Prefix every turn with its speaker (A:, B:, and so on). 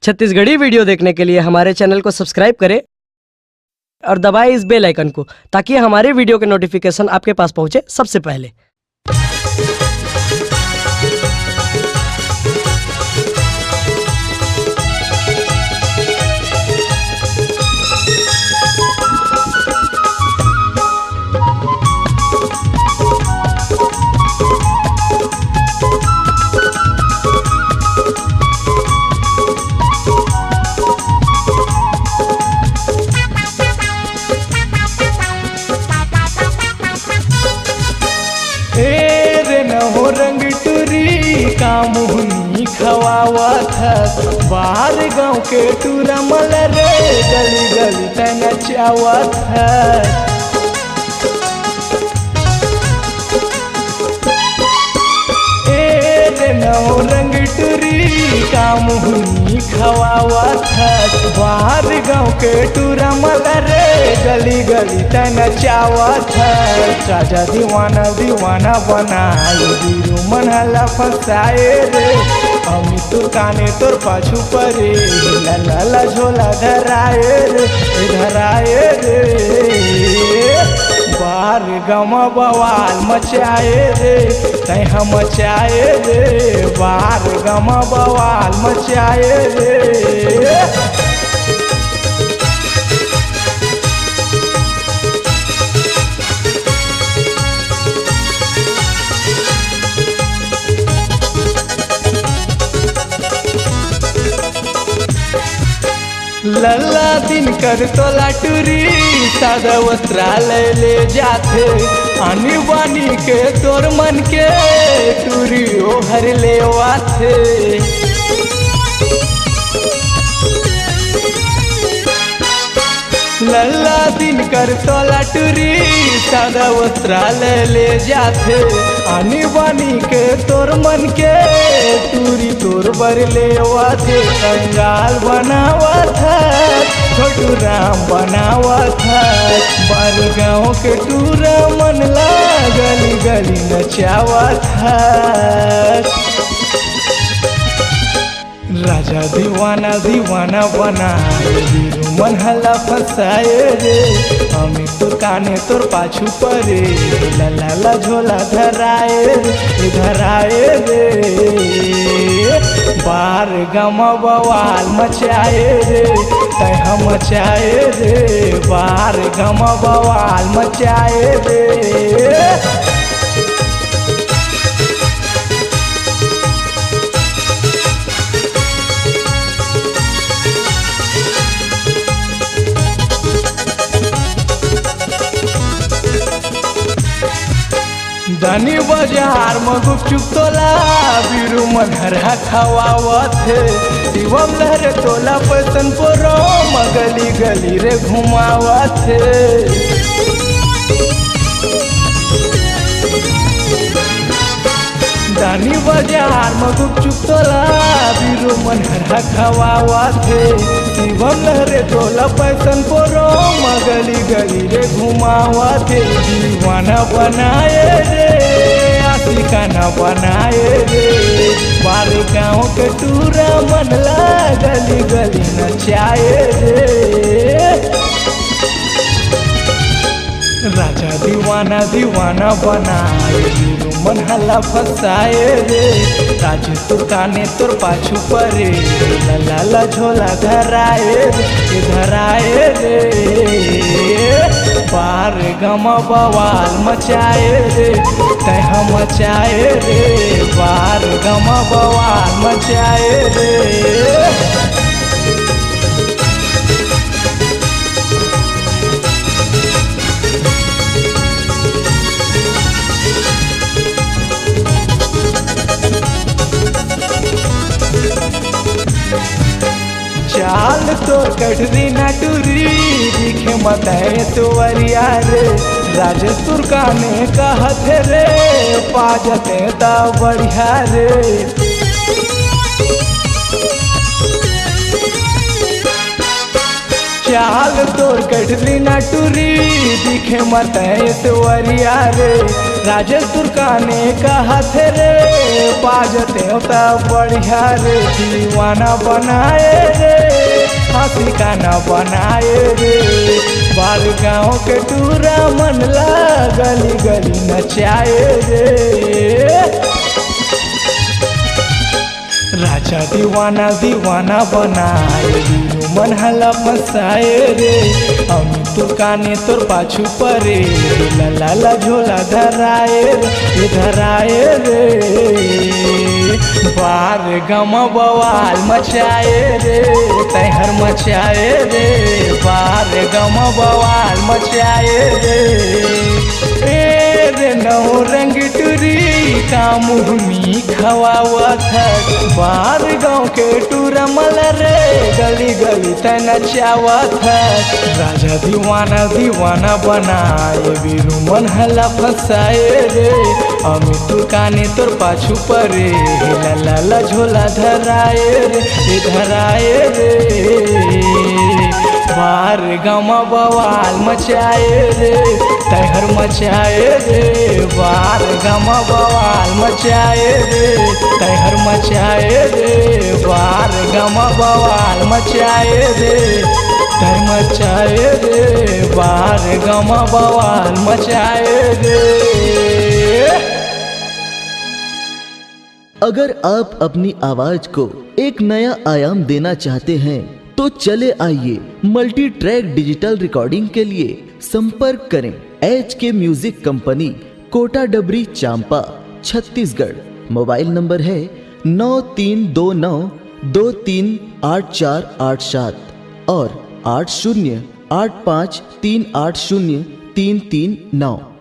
A: Chhattisgarhi video देखने के लिए हमारे चैनल को सब्सक्राइब करें और दबाएं इस बेल आइकन को ताकि हमारे वीडियो के नोटिफिकेशन आपके पास पहुंचे सबसे पहले।
B: हो रंग टूरी का मुहनी खवावत है बाहर गाँव के टूरा मल रे गली गली तना चावत है। नौ रंग टूरी का मुहनी खवावत है बाहर गाँव के टूरा मल रे गली गली तना चावत है। राजा दीवाना दीवाना बनाए बीरू मन हला फसाए रे अमी तोर काने तोर पाछू परे ला ला झोला धराए रे बाहर गमा बवाल मचाए रे तय हम मचाए रे बाहर गमा बवाल मचाए रे। लल्ला दिन कर तोला टूरी सादा वस्त्रालय ले जाते आनी बानी के तोर मन के टूरी ओहर ले वाथे। लल्ला दिन कर तोला टूरी सादा वस्त्रालय ले जाते आनी बानी के तोर मन के टूरी तोर बर ले वाथे। कंगाल बनावत है छोटू राम बनावत है बार गाँव के टूरा मन ला गली गली नचावत है। राजा दीवाना दीवाना बनाए बीरू मन हला फसाए रे हमें तोर काने तोर पाछू परे ला ला झोला धराए रे बार गमा बवाल मचाए रे तय हम मचाए रे बार गमा बवाल मचाए रे। धनी बाजार में गुपचुप तोला बीरू मन हरा खवावत है शिवम लहरे तोला पैसन पोरो गली गली रे घुमावत है। धनी बाजार में गुपचुप तोला बीरू मन हरा खवावत है शिवम लहरे तोला पैसन पोरो गली गली रे घुमावत है। दीवाना बनाए रे आशिकाना बनाए रे बार गाँव के टूरा मन ला गली गली नचाए रे। राजा दीवाना दीवाना बनाए बीरू मन हला फसाए रे राज तोर काने तोर पाछू परे ला ला झोला धराए रे बार गमा बवाल मचाए रे तय हम मचाए रे बार गमा बवाल मचाए रे। चाल तोर कटरी ना टूरी दिखे मताए तोवरिया रे राजेश तुर काने कहत रे पाजते ता बढ़िया रे। चाल तोर कटरी बैठली ना टूरी दिखे मत तवरिया रे राजेश तुर्काने कहा थे रे बाजते होता बढ़िया रे दीवाना बनाए रे फांसी का ना बनाए रे बार गाँव के टूरा मनला गली गली नचाए रे राजा दीवाना दीवाना बनाए बीरू मन हला फसाए रे अमित तुर्काने तोर पाछू परे लाला झोला धराए रे धराए रे बार गम बवाल मचाए रे तैहर मचाए रे बार गम बवाल मचाए रे नौ रंग टूरी कामुहनी खवावत बार गाँव के टूरा मल रे गली गली नचावत राजा दीवाना दीवाना बनाए बीरू मन हला फसाए रे अमित तुर्काने तोर पाछू परे लाला झोला धराए रे धराए रे बार गम बवाल मचाए रे तैहर मचाए रे बार गम बवाल मचाए रे तैहर मचाए रे बार गम बवाल मचाए रे तैहर मचाए रे बार गम बवाल मचाए रे।
C: अगर आप अपनी आवाज को एक नया आयाम देना चाहते हैं तो चले आइए मल्टी ट्रैक डिजिटल रिकॉर्डिंग के लिए संपर्क करें HK म्यूजिक कंपनी कोटा डबरी चांपा छत्तीसगढ़। मोबाइल नंबर है 9329238487 और 8085380339।